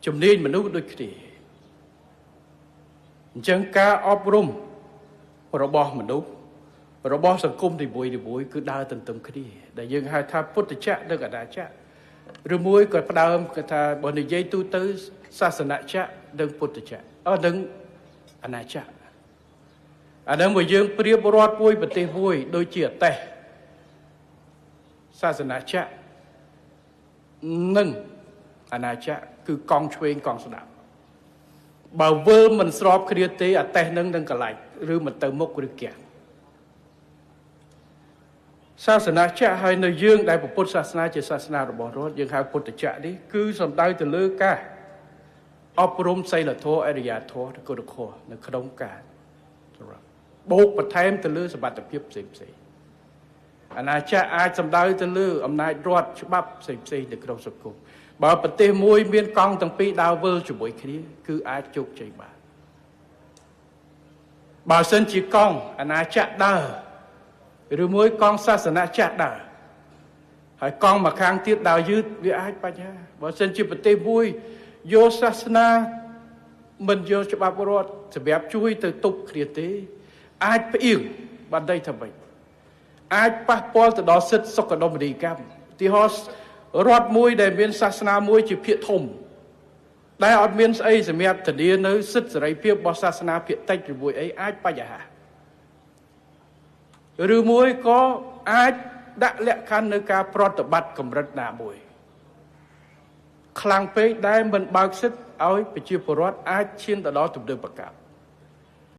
ជំនាញមនុស្សដូចគ្នាអញ្ចឹងការអប់រំរបស់មនុស្សរបស់សង្គមទីមួយគឺដើរទន្ទឹមគ្នាដែលយើងហៅថាពុទ្ធចក្រនិងអនាចក្រឬមួយក៏ផ្ដើមគេថាបើនិយាយទូទៅសាសនចក្រនិងពុទ្ធចក្រនិងអនាចក្រអានឹងមកយើងប្រៀបរដ្ឋមួយប្រទេសមួយដូចជាអតេសសាសនចក្រនិងអនាចក្រគឺកង់ឆ្វេងកង់ស្ដាំបើវិលមិនស្របគ្នាទេអតេសនឹងកន្លែងឬមិនទៅមុខឬគាំងសាសនាចក្រហើយនៅយើងដែលពុទ្ធសាសនាជាសាសនារបស់រដ្ឋយើងហៅពុទ្ធចក្រនេះគឺសំដៅទៅលើការអប់រំសីលធម៌អរិយធម៌គុណធម៌នៅក្នុងការសម្រាប់បូកបន្ថែមទៅលើសមត្ថភាពផ្សេងអាណាចក្រអាចសំដៅទៅលើអំណាចរដ្ឋច្បាប់ផ្សេងនៅក្នុងសង្គមបើប្រទេសមួយមានកង់ទាំងពីរដើរវិលជាមួយគ្នាគឺអាចជោគជ័យបានបើសិនជាកង់អាណាចក្រដើរឬមួយកង់សាសនាចក្រដើរហើយកង់មកខាងទៀតដើរយឺតវាអាចបញ្ហាបើសិនជាប្រទេសមួយយកសាសនាមិនយកច្បាប់រដ្ឋសម្រាប់ជួយទៅទប់គ្នាទេអាចផ្អៀងបណ្ដៃថាម៉េចអាចប៉ះពាល់ទៅដល់សិទ្ធិសុខដុមនីយកម្មទីហោរដ្ឋមួយដែលមានសាសនាមួយជាភាគធំដែលអត់មានស្អីសម្រាប់ធានានៅសិទ្ធិសេរីភាពរបស់សាសនាភាគតិចឬមួយអីអាចបញ្ហាឬមួយក៏អាចដាក់លក្ខខណ្ឌនៅការប្រតិបត្តិកម្រិតណាមួយខ្លាំងពេកដែលមិនបើកសិទ្ធឲ្យប្រជាពលរដ្ឋអាចឈានទៅដល់ទំនើបកម្ម